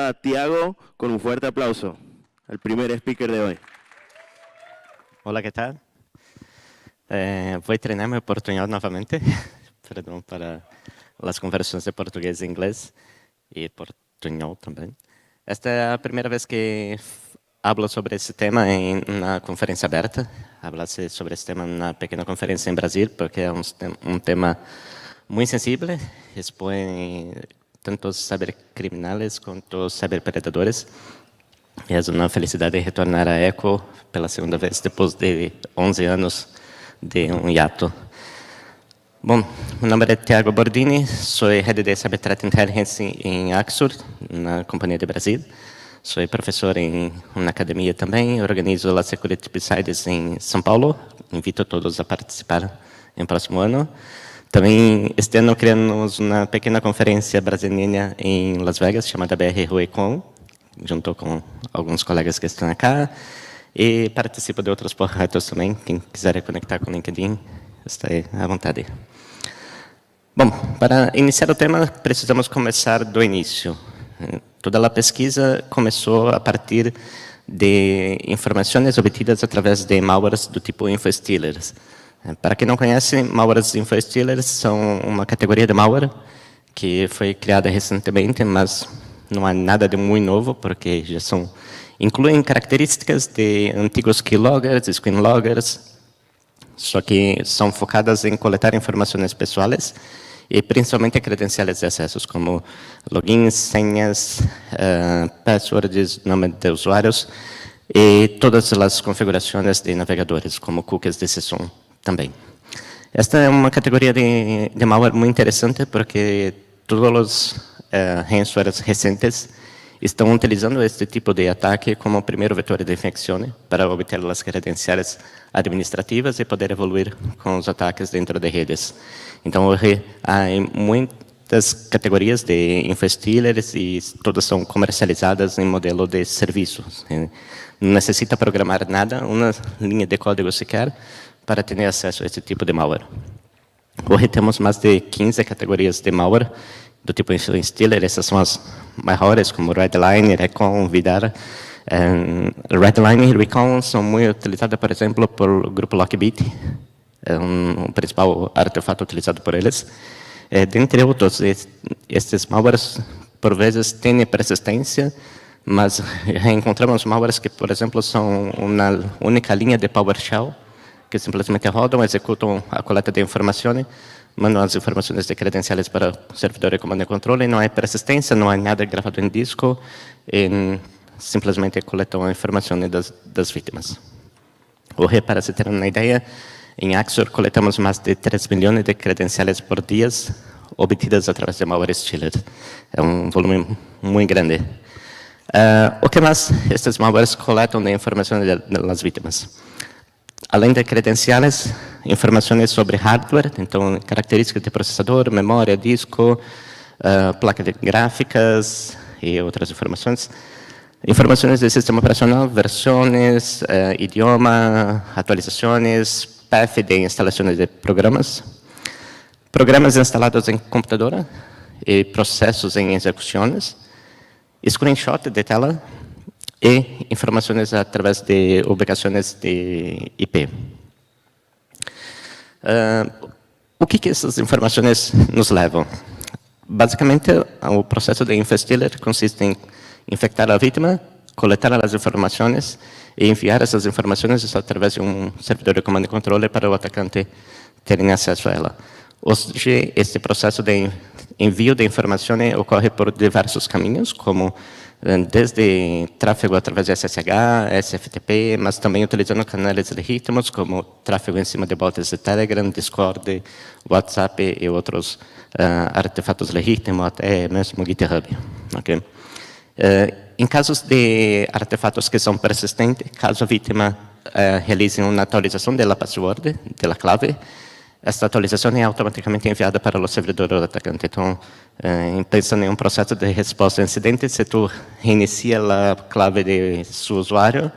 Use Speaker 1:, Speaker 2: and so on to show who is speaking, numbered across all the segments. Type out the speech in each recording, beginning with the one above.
Speaker 1: a Tiago con un fuerte aplauso, el primer speaker de hoy.
Speaker 2: Hola, ¿qué tal? Voy a treinarme portuñol novamente, perdón, para las conversaciones de portugués e inglés y portuñol también. Esta es la primera vez que hablo sobre este tema en una conferencia abierta. Hablase sobre este tema en una pequeña conferencia en Brasil, porque es un tema muy sensible, expone tanto cibercriminales quanto ciberpredadores. E é uma felicidade retornar a ECHO pela segunda vez, depois de 11 anos de um hiato. Bom, meu nome é Tiago Bordini, sou Head de Cyber Threat Intelligence em Axur, na Companhia de Brasil. Sou professor em uma academia também, organizo a Security Besides em São Paulo. Invito todos a participar no próximo ano. Também, este ano, criamos uma pequena conferência brasileira em Las Vegas, chamada BR RueCon, junto com alguns colegas que estão aqui, e participo de outros projetos também. Quem quiser conectar com o LinkedIn, está aí à vontade. Bom, para iniciar o tema, precisamos começar do início. Toda a pesquisa começou a partir de informações obtidas através de malwares do tipo InfoStealers. Para quem não conhece, malwares InfoStealers são uma categoria de malware que foi criada recentemente, mas não há nada de muito novo, porque já incluem características de antigos keyloggers, screenloggers, só que são focadas em coletar informações pessoais e principalmente credenciais de acessos, como logins, senhas, passwords, nome de usuários e todas as configurações de navegadores, como cookies de sessão também. Esta é uma categoria de malware muito interessante, porque todos os ransomwares recentes estão utilizando este tipo de ataque como primeiro vetor de infecção para obter as credenciais administrativas e poder evoluir com os ataques dentro de redes. Então, hoje, há muitas categorias de InfoStealers e todas são comercializadas em modelo de serviços. Não necessita programar nada, uma linha de código sequer, para ter acesso a esse tipo de malware. Hoje temos mais de 15 categorias de malware do tipo InfoStealer. Essas são as maiores, como Redline, Recon, Vidar. Redline e Recon são muito utilizadas, por exemplo, pelo grupo Lockbit. É o principal artefato utilizado por eles. Dentre outros, estes malwares, por vezes, têm persistência, mas encontramos malwares que, por exemplo, são uma única linha de PowerShell, que simplesmente rodam, executam a coleta de informações, mandam as informações de credenciais para o servidor de comando e controle, não há persistência, não há nada gravado em disco, e simplesmente coletam a informação das vítimas. Hoje, para se ter uma ideia, em Axur coletamos mais de 3 milhões de credenciais por dia, obtidas através de malware stealer. É um volume muito grande. O que mais estes malwares coletam de informações das vítimas? Além de credenciais, informações sobre hardware, então características de processador, memória, disco, placa de gráficas e outras informações. Informações de sistema operacional, versões, idioma, atualizações, path de instalações de programas. Programas instalados em computador e processos em execuções. Screenshot de tela. E informações através de ubicações de IP. O que essas informações nos levam? Basicamente, o processo de InfoStealer consiste em infectar a vítima, coletar as informações e enviar essas informações através de um servidor de comando e controle para o atacante ter acesso a ela. Hoje, este processo de envio de informações ocorre por diversos caminhos, como desde tráfego através de SSH, SFTP, mas também utilizando canais legítimos, como tráfego em cima de bots de Telegram, Discord, WhatsApp e outros artefatos legítimos, até mesmo GitHub. Okay? Em casos de artefatos que são persistentes, caso a vítima realize uma atualização da password, da clave, esta atualização é automaticamente enviada para o servidor do atacante. Então, pensando em um processo de resposta a incidente, se tu reinicia a clave de seu usuário,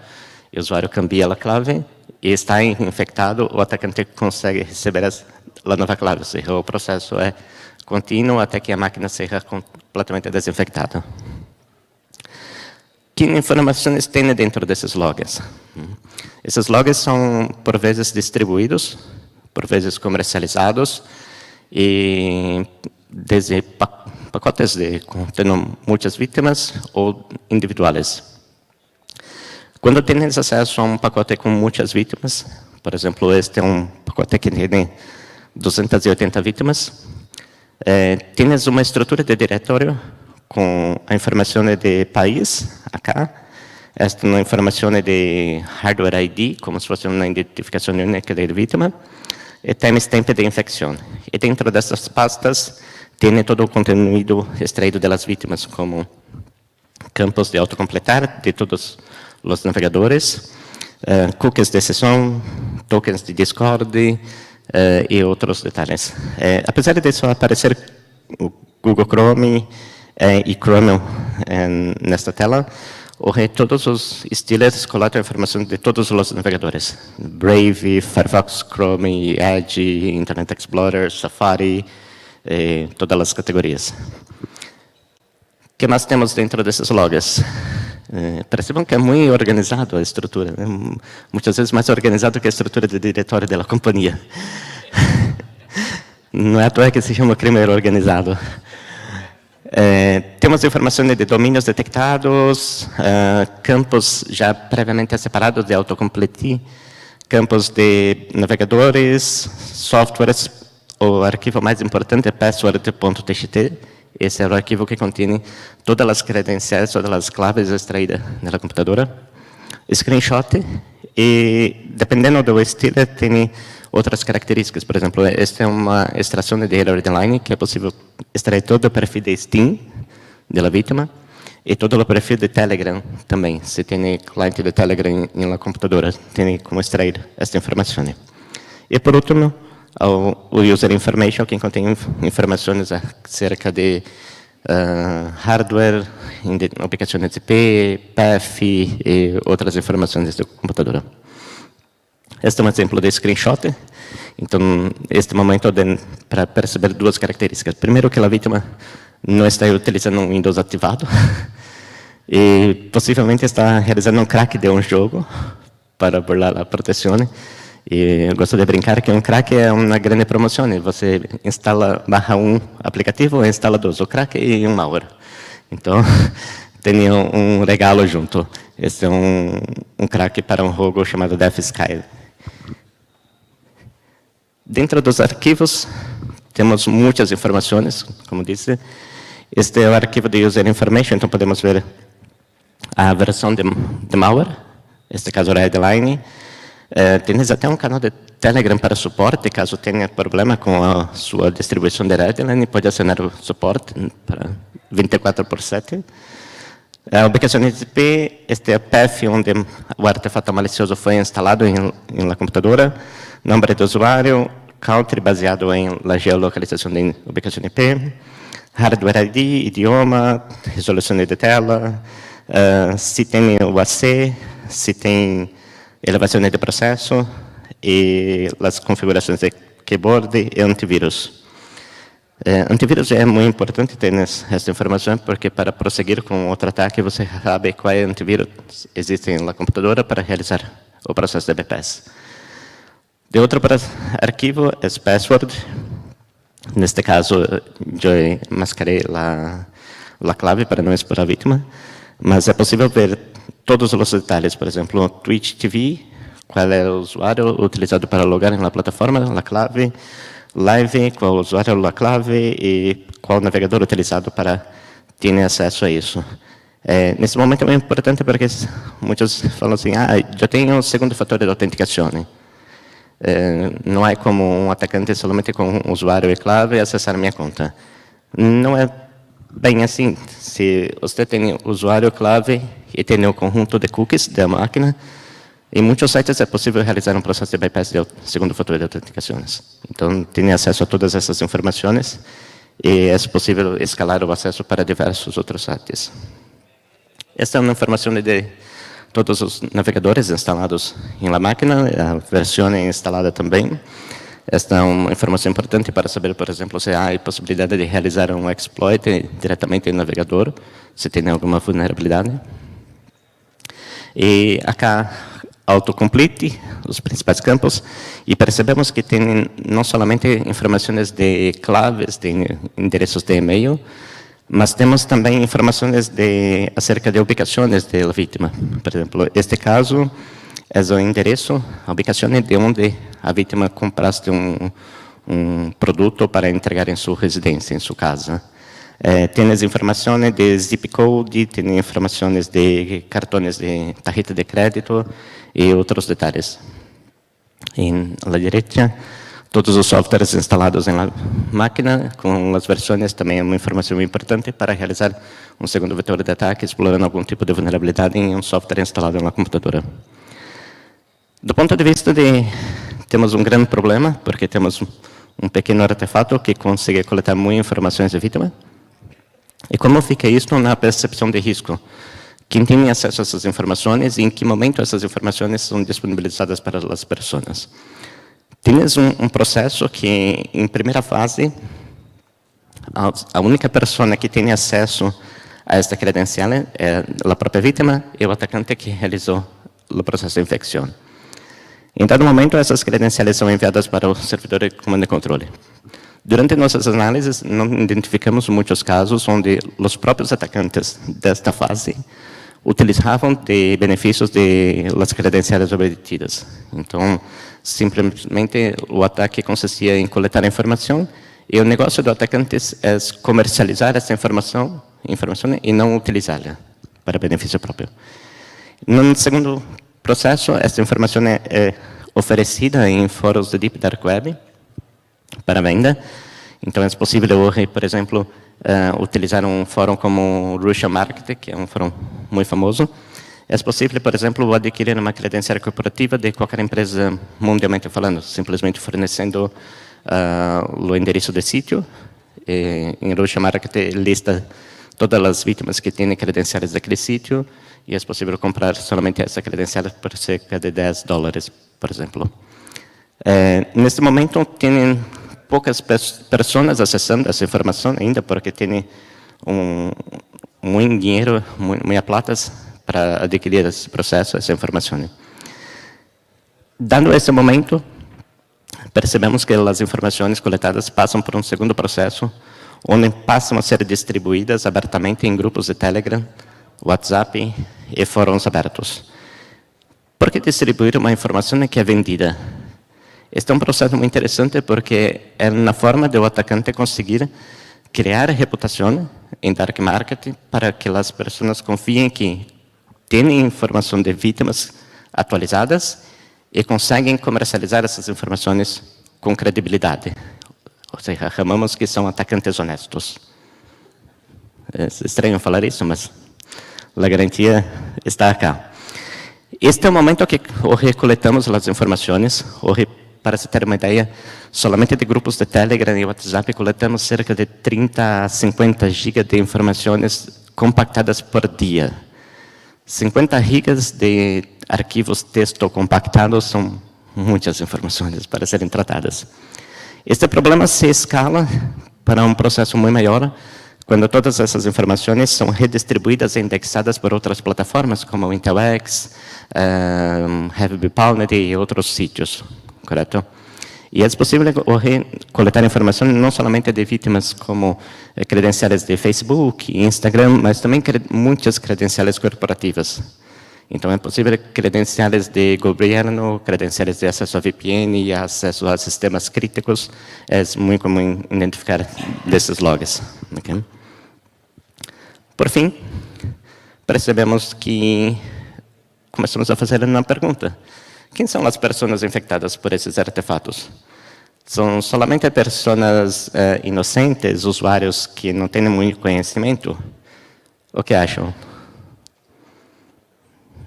Speaker 2: e o usuário cambia a clave, e está infectado, o atacante consegue receber a nova clave. Ou seja, o processo é contínuo até que a máquina seja completamente desinfectada. que informações tem dentro desses logs? Esses logs são, por vezes, distribuídos, por vezes comercializados, e desde pacotes tendo muitas vítimas ou individuais. Quando tens acesso a um pacote com muitas vítimas, por exemplo, este é um pacote que tem 280 vítimas, tens uma estrutura de diretório com a informação de país, acá. Esta é uma informação de hardware ID, como se fosse uma identificação única da vítima, e timestamp de infecção. E dentro dessas pastas, tem todo o conteúdo extraído das vítimas, como campos de autocompletar de todos os navegadores, cookies de sessão, tokens de Discord e outros detalhes. Apesar disso aparecer o Google Chrome e Chrome nesta tela, hoje todos os estilos coletam informação de todos os navegadores. Brave, Firefox, Chrome, Edge, Internet Explorer, Safari, todas as categorias. O que mais temos dentro desses logs? Percebam que é muito organizado a estrutura, né? Muitas vezes mais organizado que a estrutura de diretório da companhia. Não é à toa que se chama crime organizado. Temos informações de domínios detectados, campos já previamente separados de autocomplete, campos de navegadores, softwares. O arquivo mais importante é password.txt. Esse é o arquivo que contém todas as credenciais, todas as claves extraídas da computadora. Screenshot, e dependendo do estilo, tem outras características. Por exemplo, esta é uma extração de Header que é possível extrair todo o perfil de Steam da vítima e todo o perfil de Telegram também. Se tem cliente de Telegram na computadora, tem como extrair esta informação. E por último, o User Information, que contém informações acerca de hardware, aplicações IP, path e outras informações do computador. Este é um exemplo de screenshot. Então, este momento para perceber duas características. Primeiro, que a vítima não está utilizando um Windows ativado e possivelmente está realizando um crack de um jogo para burlar a proteção. E eu gosto de brincar que um crack é uma grande promoção. Você instala /1 aplicativo e instala 2, o crack e um malware. Então, tem um regalo junto. Esse é um crack para um jogo chamado Death Sky. Dentro dos arquivos, temos muitas informações, como disse. Este é o arquivo de User Information, então podemos ver a versão de malware, neste caso, Redline. Tens até um canal de Telegram para suporte, caso tenha problema com a sua distribuição de Redline, pode acionar o suporte para 24/7. A aplicação IP, este é o path onde o artefato malicioso foi instalado na computadora, nome do usuário, country baseado em la geolocalização da aplicação IP, hardware ID, idioma, resolução de tela, se tem o AC, se tem elevação de processo e as configurações de keyboard e antivírus. Antivírus é muito importante ter essa informação, porque para prosseguir com outro ataque, você sabe qual antivírus existe na computadora para realizar o processo de bypass. De outro arquivo é password. Neste caso, eu mascarei a clave para não expor a vítima, mas é possível ver todos os detalhes, por exemplo, Twitch TV, qual é o usuário utilizado para logar na plataforma, a clave, Live, qual é o usuário, a clave e qual o navegador utilizado para ter acesso a isso. Nesse momento é muito importante porque muitos falam assim, eu tenho um segundo fator de autenticação. Não é como um atacante somente com um usuário e clave acessar minha conta. Não é bem assim. Se você tem usuário, clave e tem um conjunto de cookies da máquina, em muitos sites é possível realizar um processo de bypass de segundo fator de autenticação. Então, tem acesso a todas essas informações e é possível escalar o acesso para diversos outros sites. Esta é uma informação de todos os navegadores instalados na máquina, a versão é instalada também. Esta é uma informação importante para saber, por exemplo, se há a possibilidade de realizar um exploit diretamente no navegador, se tem alguma vulnerabilidade. E acá, autocomplete, os principais campos, e percebemos que tem não somente informações de claves, de endereços de e-mail, mas temos também informações acerca de ubicações da vítima. Por exemplo, este caso é o endereço, a ubicação de onde a vítima compraste um produto para entregar em sua residência, em sua casa. Tem as informações de zip code, tem informações de cartões de tarjeta de crédito e outros detalhes. Na direita, todos os softwares instalados na máquina, com as versões, também é uma informação importante para realizar um segundo vetor de ataque, explorando algum tipo de vulnerabilidade em um software instalado na computadora. Do ponto de vista temos um grande problema, porque temos um pequeno artefato que consegue coletar muitas informações da vítima. E como fica isso na percepção de risco? Quem tem acesso a essas informações e em que momento essas informações são disponibilizadas para as pessoas? Tens um processo que, em primeira fase, a única pessoa que tem acesso a esta credencial é a própria vítima e o atacante que realizou o processo de infecção. Em dado momento, essas credenciais são enviadas para o servidor de comando e controle. Durante nossas análises, não identificamos muitos casos onde os próprios atacantes desta fase utilizavam de benefícios das credenciais obtidas. Então, simplesmente o ataque consistia em coletar a informação e o negócio do atacante é comercializar essa informação e não utilizá-la para benefício próprio. No segundo processo, essa informação é oferecida em fóruns de Deep Dark Web para venda. Então, é possível hoje, por exemplo, utilizar um fórum como o Russian Market, que é um fórum muito famoso. É possível, por exemplo, adquirir uma credencial corporativa de qualquer empresa mundialmente falando, simplesmente fornecendo o endereço do sítio. Em Russian Market lista todas as vítimas que têm credenciais daquele sítio e é possível comprar somente essa credencial por cerca de $10, por exemplo. Neste momento, tem poucas pessoas acessando essa informação ainda, porque tem muito dinheiro, muita plata para adquirir esse processo, essa informação. Dado esse momento, percebemos que as informações coletadas passam por um segundo processo, onde passam a ser distribuídas abertamente em grupos de Telegram, WhatsApp e fóruns abertos. Por que distribuir uma informação que é vendida? Este é um processo muito interessante porque é uma forma de o atacante conseguir criar reputação em dark market para que as pessoas confiem que têm informação de vítimas atualizadas e conseguem comercializar essas informações com credibilidade. Ou seja, chamamos que são atacantes honestos. É estranho falar isso, mas a garantia está acá. Este é o momento que hoje coletamos as informações. Hoje, para se ter uma ideia, somente de grupos de Telegram e WhatsApp coletamos cerca de 30 a 50 GB de informações compactadas por dia. 50 GB de arquivos texto compactados são muitas informações para serem tratadas. Este problema se escala para um processo muito maior quando todas essas informações são redistribuídas e indexadas por outras plataformas, como o IntelX, Have Pwned e outros sítios, correto? E é possível hoje coletar informação não somente de vítimas como credenciais de Facebook, Instagram, mas também muitas credenciais corporativas. Então, é possível credenciais de governo, credenciais de acesso a VPN e acesso a sistemas críticos. É muito comum identificar desses logs. Okay? Por fim, percebemos que começamos a fazer uma pergunta. Quem são as pessoas infectadas por esses artefatos? São somente pessoas inocentes, usuários que não têm muito conhecimento? O que acham?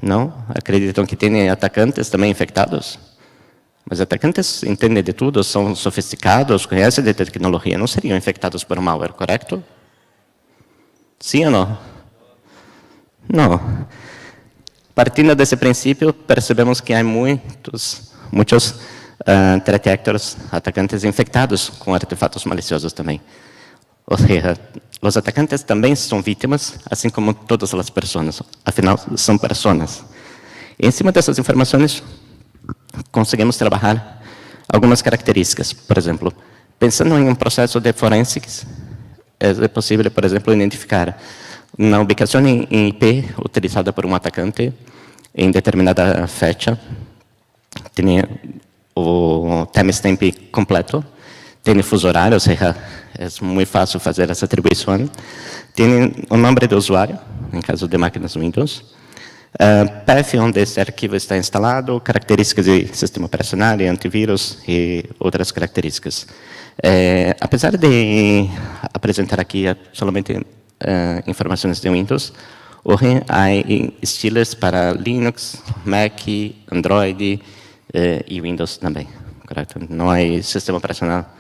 Speaker 2: Não? Acreditam que tem atacantes também infectados? Mas atacantes entendem de tudo, são sofisticados, conhecem de tecnologia, não seriam infectados por malware, correto? Sim ou não? Não. Partindo desse princípio, percebemos que há muitos threat actors, atacantes infectados com artefatos maliciosos também. Ou seja, os atacantes também são vítimas, assim como todas as pessoas. Afinal, são pessoas. E em cima dessas informações, conseguimos trabalhar algumas características. Por exemplo, pensando em um processo de forensics, é possível, por exemplo, identificar na ubicação em IP utilizada por um atacante em determinada fecha, tem o timestamp completo, tem o fuso horário, ou seja, é muito fácil fazer essa atribuição, tem o nome do usuário, em caso de máquinas Windows, path onde esse arquivo está instalado, características de sistema operacional, e antivírus e outras características. Apesar de apresentar aqui somente informações de Windows, hoje há estilos para Linux, Mac, Android e Windows também. Correto? Não há sistema operacional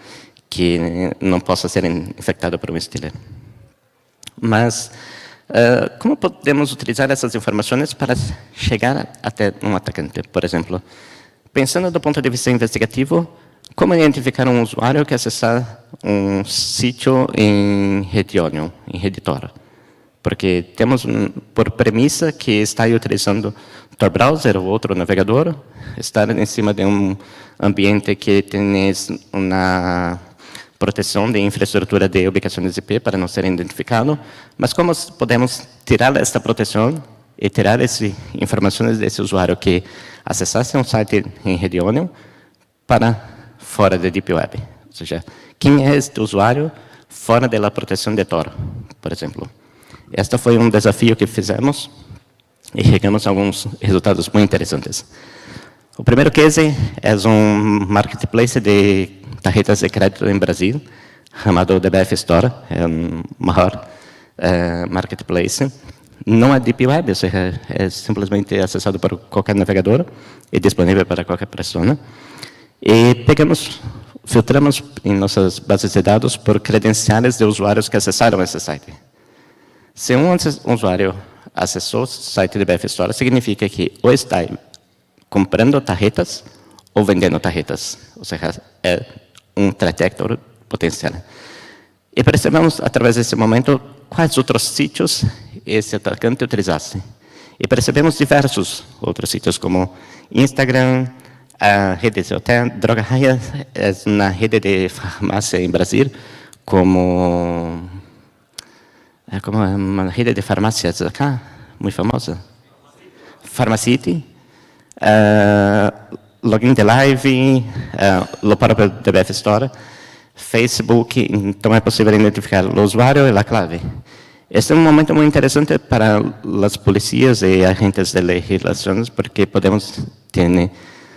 Speaker 2: que não possa ser infectado por um estilo. Mas como podemos utilizar essas informações para chegar até um atacante? Por exemplo, pensando do ponto de vista investigativo, como identificar um usuário que acessar um sítio em rede Onion, em rede Tor? Porque temos, por premissa, que está utilizando Tor Browser ou outro navegador, estar em cima de um ambiente que tem uma proteção de infraestrutura de ubicações IP para não ser identificado, mas como podemos tirar esta proteção e tirar essas informações desse usuário que acessasse um site em rede Onion para fora da Deep Web? Ou seja, quem é este usuário fora da proteção de Tor, por exemplo? Este foi um desafio que fizemos e chegamos a alguns resultados muito interessantes. O primeiro case é um marketplace de tarjetas de crédito em Brasil, chamado DBF Store, é o maior marketplace. Não é Deep Web, ou seja, é simplesmente acessado por qualquer navegador e disponível para qualquer pessoa. E filtramos em nossas bases de dados por credenciais de usuários que acessaram esse site. Se um usuário acessou o site de BF Store, significa que ou está comprando tarjetas ou vendendo tarjetas. Ou seja, é um threat actor potencial. E percebemos, através desse momento, quais outros sítios esse atacante utilizasse. E percebemos diversos outros sítios, como Instagram, a rede de hotel, Droga Raia é uma rede de farmácia em Brasil, como uma rede de farmácias acá, muito famosa. Pharmacity, login de live, o próprio DBF Store, Facebook, então é possível identificar o usuário e a clave. Este é um momento muito interessante para as polícias e agentes de legislações, porque podemos ter,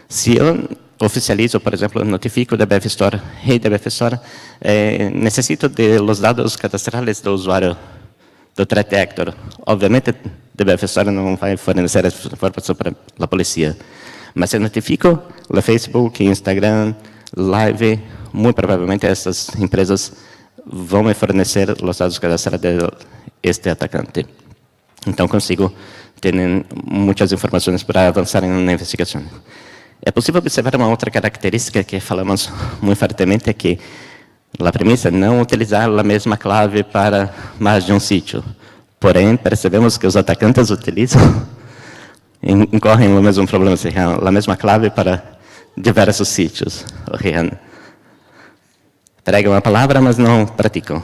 Speaker 2: se eu oficializo, por exemplo, notifico o DBF Store, hey DBF Store, necessito de los dados cadastrais do usuário do threat actor. Obviamente, DBF Store não vai fornecer essa informação para a polícia, mas se notifico o Facebook, Instagram, Live, muito provavelmente essas empresas vão me fornecer os dados cadastrais deste atacante. Então, consigo ter muitas informações para avançar na investigação. É possível observar uma outra característica que falamos muito fortemente, que a premissa é não utilizar a mesma clave para mais de um sítio. Porém, percebemos que os atacantes utilizam, incorrem no mesmo problema, ou seja, a mesma clave para diversos sítios. Ou seja, pregam a palavra, mas não praticam.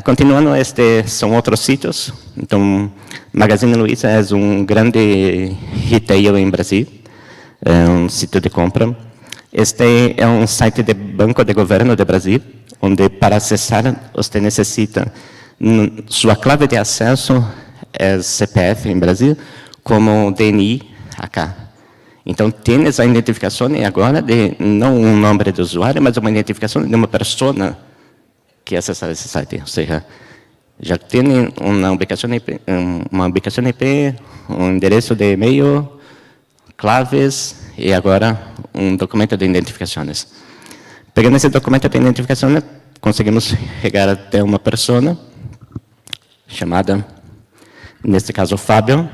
Speaker 2: Continuando, estes são outros sítios. Então, Magazine Luiza é um grande retail em Brasil, é um sítio de compra. Este é um site de Banco de Governo de Brasil, onde para acessar você necessita sua clave de acesso é CPF em Brasil, como DNI acá. Então, tem essa identificação agora de não um nome de usuário, mas uma identificação de uma pessoa que acessa esse site. Ou seja, já tem uma ubicação IP, um endereço de e-mail, claves e agora um documento de identificações. Pegando esse documento de identificação, conseguimos chegar até uma pessoa chamada, neste caso, Fábio,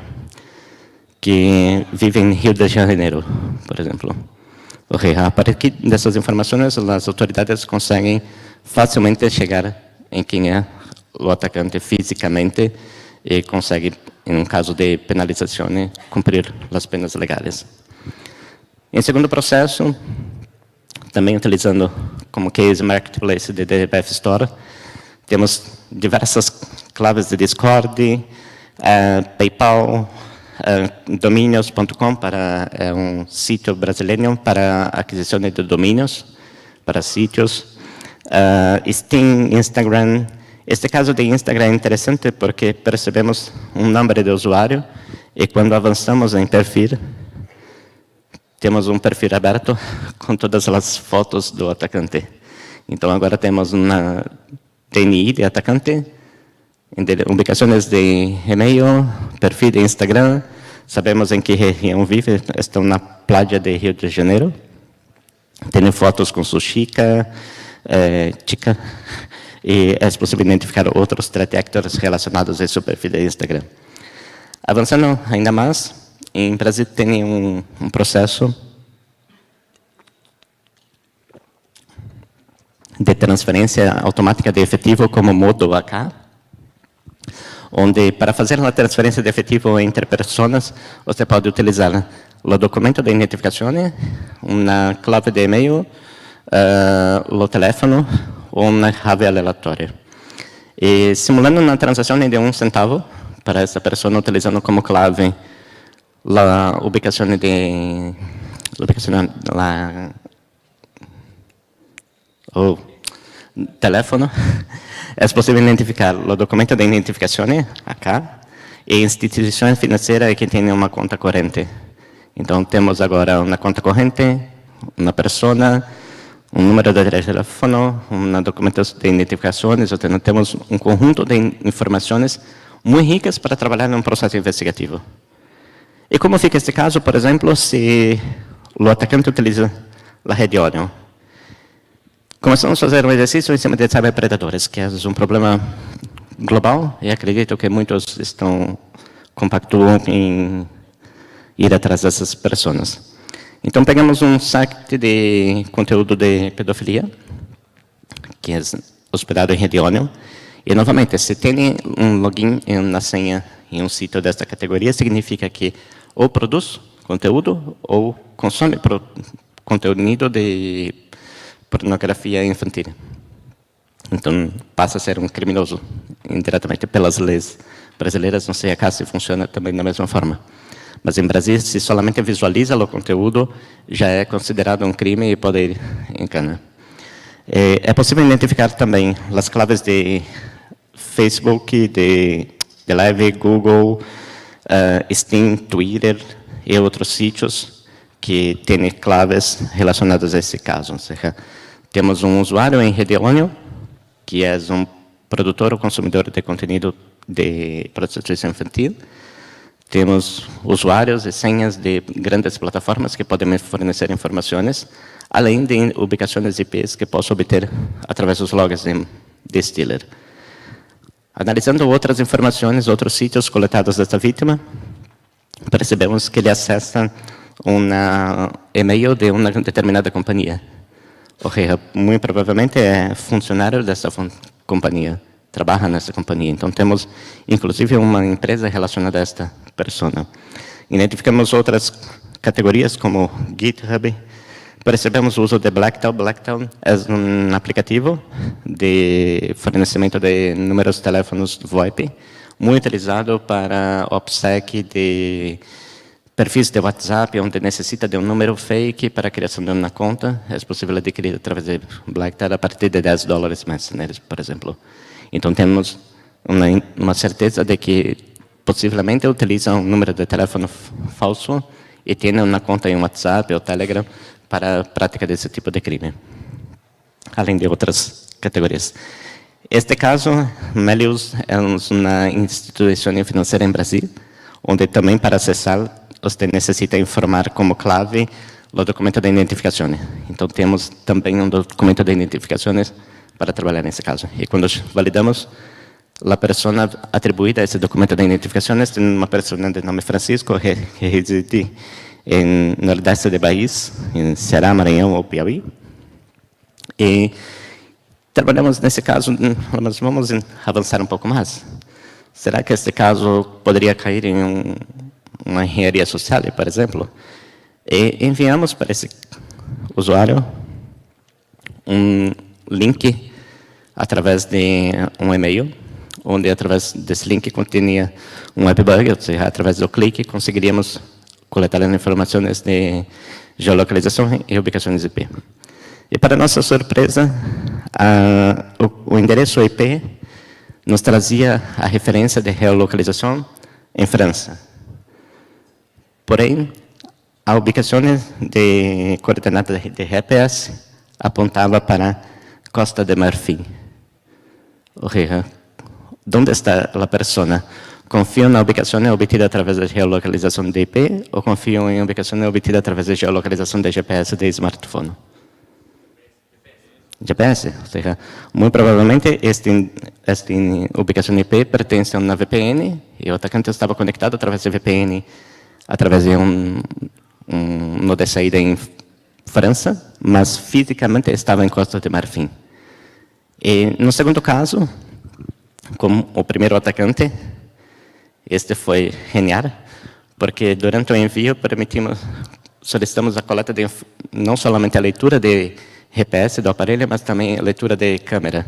Speaker 2: que vive em Rio de Janeiro, por exemplo. A partir dessas informações, as autoridades conseguem facilmente chegar em quem é o atacante fisicamente e consegue em um caso de penalização, cumprir as penas legais. Em segundo processo, também utilizando como case Marketplace de DBF Store, temos diversas claves de Discord, PayPal, dominios.com para um sítio brasileiro para aquisição de domínios para sítios, Steam, Instagram. Este caso de Instagram é interessante porque percebemos um número de usuário e quando avançamos em perfil, temos um perfil aberto com todas as fotos do atacante. Então, agora temos uma DNI de atacante, ubicações de e-mail, perfil de Instagram, sabemos em que região vive, estão na praia de Rio de Janeiro, tem fotos com sua chica, e é possível identificar outros detectores relacionados a seu perfil de Instagram. Avançando ainda mais, em Brasil tem um processo de transferência automática de efetivo como modo AK, onde para fazer a transferência de efetivo entre pessoas, você pode utilizar o documento de identificação, uma clave de e-mail, o telefone ou uma chave aleatória. E simulando uma transação de 1 centavo para essa pessoa, utilizando como clave a ubicação teléfono, é possível identificar o documento de identificação, acá, e instituição financeira que tem uma conta corrente. Então, temos agora uma conta corrente, uma pessoa, um número de telefone, um documento de identificações, ou temos um conjunto de informações muito ricas para trabalhar em um processo investigativo. E como fica este caso, por exemplo, se o atacante utiliza a rede Orion? Começamos a fazer um exercício em cima de cyberpredadores, que é um problema global, e acredito que muitos estão compactuam em ir atrás dessas pessoas. Então, pegamos um site de conteúdo de pedofilia, que é hospedado em rede Onion, e, novamente, se tem um login e uma senha em um sítio desta categoria, significa que ou produz conteúdo ou consome conteúdo de pornografia infantil. Então, passa a ser um criminoso, indiretamente pelas leis brasileiras, não sei acaso se funciona também da mesma forma. Mas em Brasil, se solamente visualiza o conteúdo, já é considerado um crime e pode ir em cana. É possível identificar também as claves de Facebook, de Live, Google, Steam, Twitter e outros sítios que têm claves relacionadas a esse caso. Ou seja, temos um usuário em rede Onion, que é um produtor ou consumidor de conteúdo de prostituição infantil. Temos usuários e senhas de grandes plataformas que podem me fornecer informações, além de ubicações IPs que posso obter através dos logs de Stealer. Analisando outras informações, outros sítios coletados desta vítima, percebemos que ele acessa um e-mail de uma determinada companhia. Ou seja, muito provavelmente é funcionário dessa companhia, trabalha nessa companhia. Então, temos, inclusive, uma empresa relacionada a esta pessoa. Identificamos outras categorias, como GitHub. Percebemos o uso de Blacktail. Blacktail é um aplicativo de fornecimento de números de teléfonos VoIP, muito utilizado para OPSEC de perfis de WhatsApp, onde necessita de um número fake para a criação de uma conta. É possível adquirir através de Blacktail a partir de $10 mês, por exemplo. Então, temos uma certeza de que possivelmente utiliza um número de telefone falso e tem uma conta em WhatsApp ou Telegram para a prática desse tipo de crime, além de outras categorias. Este caso, Melius é uma instituição financeira em Brasil, onde também para acessar você necessita informar como clave o documento de identificação. Então, temos também um documento de identificação para trabalhar nesse caso. E quando validamos, a pessoa atribuída a esse documento de identificação é uma pessoa de nome Francisco, que reside em nordeste do país, em Ceará, Maranhão ou Piauí. E trabalhamos nesse caso, mas vamos avançar um pouco mais. será que este caso poderia cair em uma engenharia social, por exemplo? E enviamos para esse usuário um link através de um e-mail, onde através desse link continha um webbug, ou seja, através do clique conseguiríamos coletar as informações de geolocalização e ubicações IP. E para nossa surpresa, o endereço IP nos trazia a referência de geolocalização em França. Porém, a ubicação de coordenada de GPS apontava para Costa de Marfim. Ou seja, onde está a pessoa? Confiam na ubicação obtida através da geolocalização de IP ou confiam em ubicação obtida através da geolocalização de GPS de smartphone? GPS, ou seja, muito provavelmente esta ubicação IP pertence a uma VPN e o atacante estava conectado através da VPN, através de um nó de saída em França, mas fisicamente estava em Costa de Marfim. E no segundo caso, como o primeiro atacante, este foi genial, porque durante o envio solicitamos a coleta de não somente a leitura de GPS do aparelho, mas também a leitura de câmera.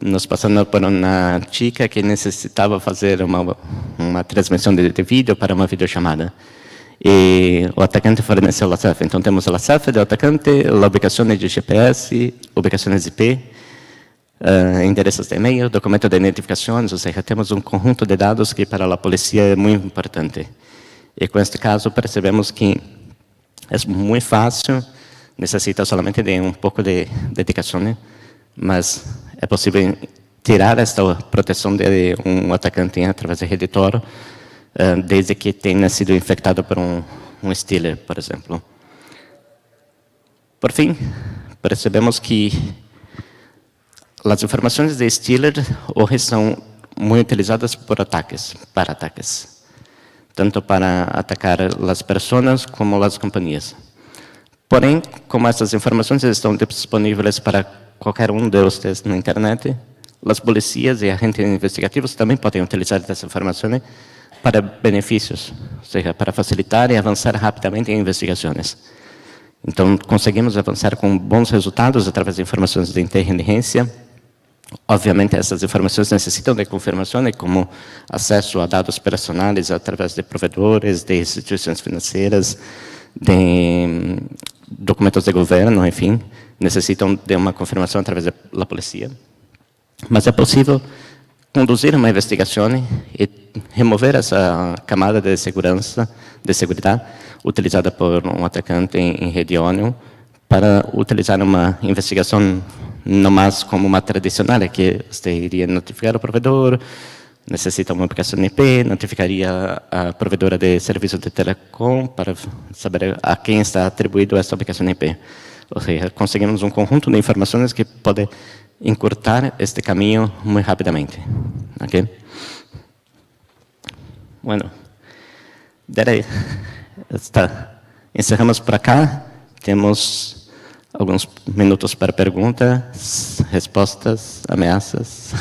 Speaker 2: Nos passando por uma chica que necessitava fazer uma transmissão de vídeo para uma videochamada. E o atacante forneceu a SAF. Então, temos a SAF do atacante, a ubicação de GPS, ubicações IP, endereços de e-mail, documento de identificações, ou seja, temos um conjunto de dados que para a polícia é muito importante. E com este caso, percebemos que é muito fácil, necessita somente de um pouco de dedicação, mas é possível tirar esta proteção de um atacante através de rede Tor, desde que tenha sido infectado por um stealer, por exemplo. Por fim, percebemos que as informações de stealer hoje são muito utilizadas para ataques, tanto para atacar as pessoas como as companhias. Porém, como essas informações estão disponíveis para qualquer um de vocês na internet, as polícias e agentes investigativos também podem utilizar essa informação para benefícios, ou seja, para facilitar e avançar rapidamente em investigações. Então, conseguimos avançar com bons resultados através de informações de inteligência. Obviamente, essas informações necessitam de confirmação, como acesso a dados personais através de provedores, de instituições financeiras, de documentos de governo, enfim, necessitam de uma confirmação através da polícia. Mas é possível conduzir uma investigação e remover essa camada de segurança, de segurança, utilizada por um atacante em rede Onion, para utilizar uma investigação não mais como uma tradicional, que você iria notificar o provedor, necessita uma aplicação IP, notificaria a provedora de serviço de telecom para saber a quem está atribuído essa aplicação IP. Ou seja, conseguimos um conjunto de informações que pode encurtar este caminho muito rapidamente. Ok? Bueno, encerramos por acá. Temos alguns minutos para perguntas, respostas, ameaças.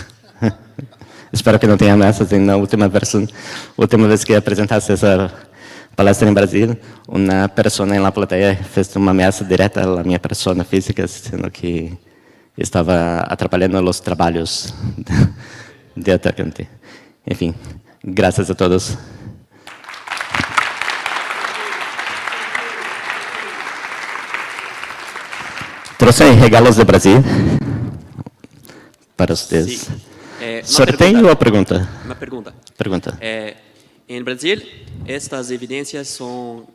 Speaker 2: Espero que não tenha ameaças. Na última vez que apresentasse essa palestra em Brasil, uma pessoa na plateia fez uma ameaça direta à minha pessoa física, sendo que estava atrapalhando os trabalhos de atacante. Enfim, graças a todos. Trouxe regalos do Brasil para vocês.
Speaker 3: Sí.
Speaker 2: Sorteio ou pergunta?
Speaker 3: Uma pergunta.
Speaker 2: Pergunta.
Speaker 3: Em Brasil, estas evidências são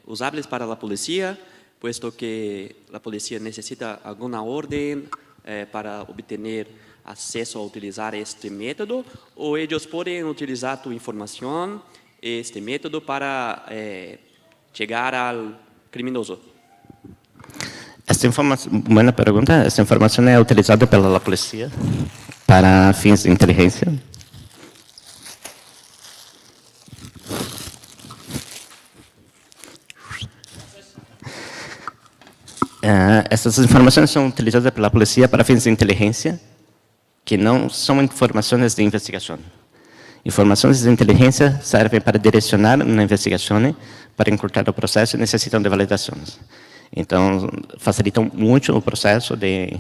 Speaker 3: usáveis para a polícia, puesto que a polícia necessita alguma ordem para obter acesso a utilizar este método, ou eles podem utilizar tu informação, este método, para chegar ao criminoso?
Speaker 2: Esta informação, boa pergunta. Esta informação é utilizada pela polícia para fins de inteligência. Essas informações são utilizadas pela polícia para fins de inteligência que não são informações de investigação. Informações de inteligência servem para direcionar uma investigação, para encurtar o processo e necessitam de validações. Então, facilitam muito o processo de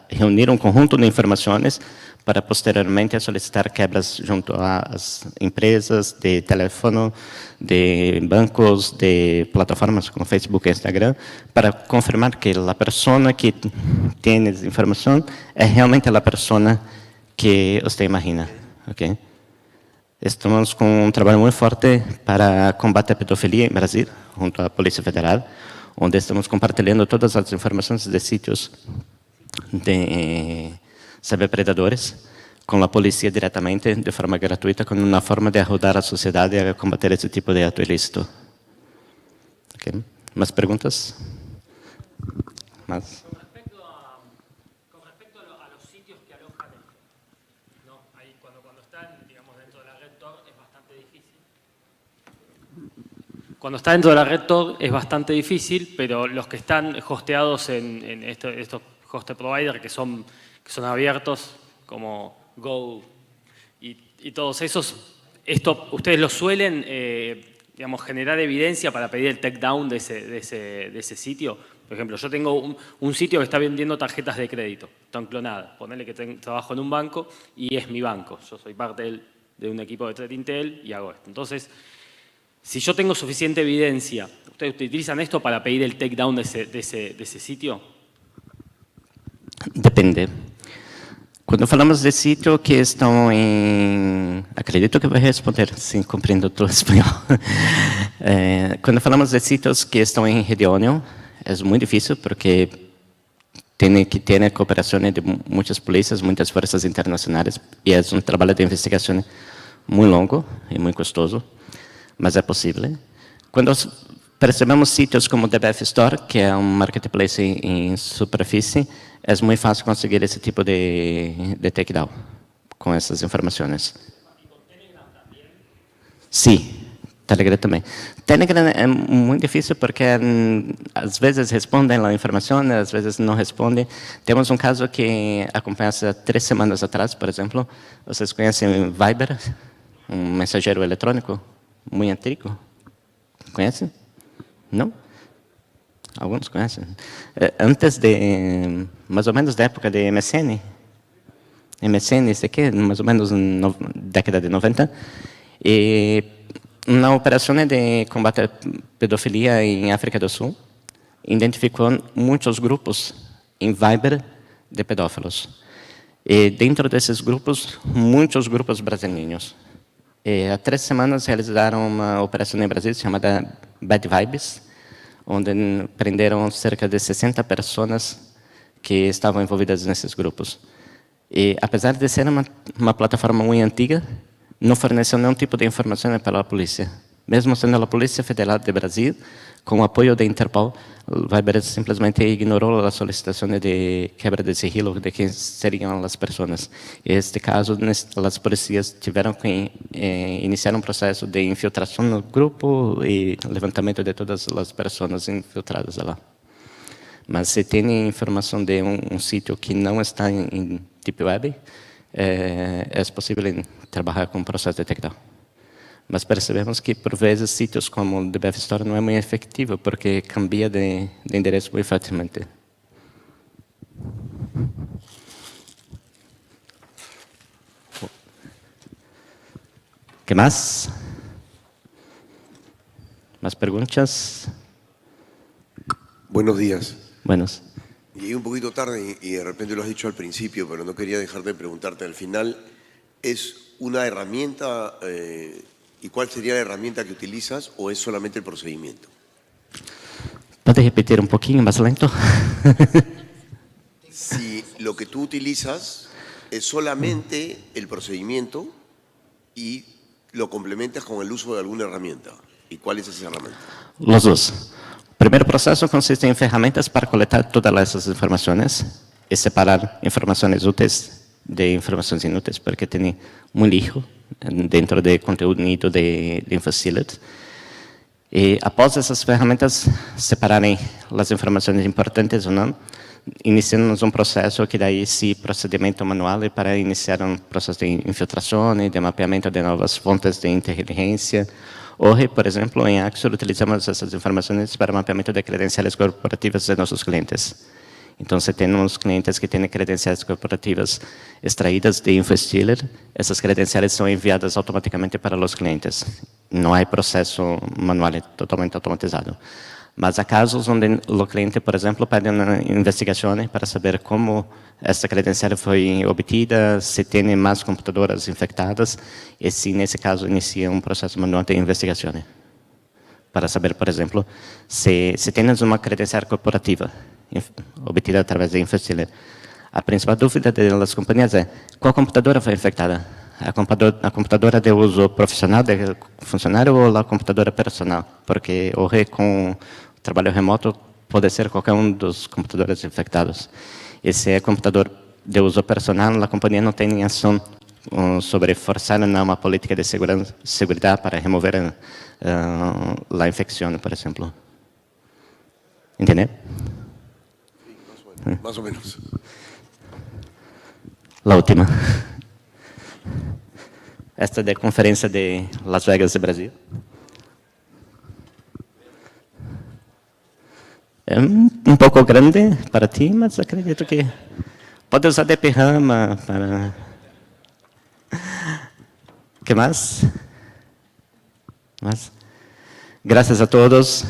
Speaker 2: reunir um conjunto de informações para posteriormente solicitar quebras junto às empresas de telefone, de bancos, de plataformas como Facebook e Instagram, para confirmar que a pessoa que tem essa informação é realmente a pessoa que você imagina. Okay? Estamos com um trabalho muito forte para combater a pedofilia em Brasil, junto à Polícia Federal, onde estamos compartilhando todas as informações de sítios de cyberpredadores com a polícia diretamente, de forma gratuita, como uma forma de ajudar a sociedade a combater esse tipo de ato ilícito. Okay. ¿Más perguntas? ¿Más?
Speaker 4: Con respecto a los sitios que alojan esto, ¿no? Ahí cuando están, digamos, dentro de la red Tor es bastante difícil. Cuando está dentro de la red Tor es bastante difícil, pero los que están hosteados en estos hosted providers que son abiertos, como Go y todos esos, ustedes lo suelen digamos, generar evidencia para pedir el takedown de ese sitio. Por ejemplo, yo tengo un sitio que está vendiendo tarjetas de crédito, están clonadas. Ponele que trabajo en un banco y es mi banco. Yo soy parte de un equipo de Threat Intel y hago esto. Entonces, si yo tengo suficiente evidencia, ¿ustedes utilizan esto para pedir el takedown de ese sitio?
Speaker 2: Depende. Quando falamos de sítio que estão em... Acredito que vai responder, sim, compreendo todo o espanhol. Quando falamos de sítios que estão em reunião, é muito difícil, porque tem que ter a cooperação de muitas polícias, muitas forças internacionais, e é um trabalho de investigação muito longo e muito custoso, mas é possível. Quando percebemos sítios como o DBF Store, que é um marketplace em superfície, é muito fácil conseguir esse tipo de takedown com essas informações.
Speaker 4: ¿Y con Telegram también?
Speaker 2: Sim, Telegram também. Telegram é muito difícil porque às vezes respondem a informação, às vezes não respondem. Temos um caso que acontece há 3 semanas atrás, por exemplo. Vocês conhecem Viber, um mensageiro eletrônico muito antigo? Conhecem? Não? Alguns conhecem. Antes de, mais ou menos, da época de MSN, isso aqui, mais ou menos na década de 90, e na operação de combate à pedofilia em África do Sul, identificou muitos grupos em Viber de pedófilos. E dentro desses grupos, muitos grupos brasileiros. E há 3 semanas realizaram uma operação em Brasília chamada Bad Vibes, onde prenderam cerca de 60 pessoas que estavam envolvidas nesses grupos. E, apesar de ser uma plataforma muito antiga, não forneceu nenhum tipo de informação para a polícia. Mesmo sendo a Polícia Federal de Brasil, com o apoio da Interpol, o Viber simplesmente ignorou a solicitação de quebra de sigilo de quem seriam as pessoas. Em este caso, as polícias tiveram que iniciar um processo de infiltração no grupo e levantamento de todas as pessoas infiltradas lá. Mas se tem informação de um sítio que não está em Deep Web, é possível trabalhar com o processo de takedown. Mas percebemos que, por vezes, sítios como o DBF Store não é muito efetivo, porque cambia de endereço muito facilmente. ¿Qué más? ¿Más preguntas?
Speaker 5: Buenos días.
Speaker 2: Buenos.
Speaker 5: Llegué un poquito tarde y de repente lo has dicho al principio, pero no quería dejar de preguntarte al final. ¿Es una herramienta y cuál sería la herramienta que utilizas o es solamente el procedimiento?
Speaker 2: ¿Puedes repetir un poquito más lento?
Speaker 5: Si lo que tú utilizas es solamente el procedimiento y lo complementas con el uso de alguna herramienta. ¿Y cuál es esa herramienta?
Speaker 2: Los dos. O primeiro processo consiste em ferramentas para coletar todas essas informações e separar informações úteis de informações inúteis, porque tem muito lixo dentro do conteúdo de InfoSealed. E após essas ferramentas separarem as informações importantes ou não, iniciamos um processo que daí sim procedimento manual para iniciar um processo de infiltração e de mapeamento de novas fontes de inteligência. Hoje, por exemplo, em Axor utilizamos essas informações para mapeamento de credenciais corporativas de nossos clientes. Então, se temos clientes que têm credenciais corporativas extraídas de InfoStealer, essas credenciais são enviadas automaticamente para os clientes. Não há processo manual, é totalmente automatizado. Mas há casos onde o cliente, por exemplo, pede uma investigação para saber como essa credencial foi obtida, se tem mais computadoras infectadas, e se, nesse caso, inicia um processo manual de investigação. Para saber, por exemplo, se tens uma credencial corporativa obtida através de InfoStealer, a principal dúvida das companhias é qual computadora foi infectada? A computadora de uso profissional do funcionário ou a computadora personal? Porque hoje, com o trabalho remoto, pode ser qualquer dos computadores infectados. E se é computador de uso personal, a companhia não tem ação sobre forçar uma política de segurança para remover a infecção, por exemplo. Entendeu?
Speaker 5: Más o menos.
Speaker 2: La última. Esta de conferência de Las Vegas de Brasil. É um pouco grande para ti, mas acredito que pode usar de pijama para... ¿Qué más? Gracias a todos.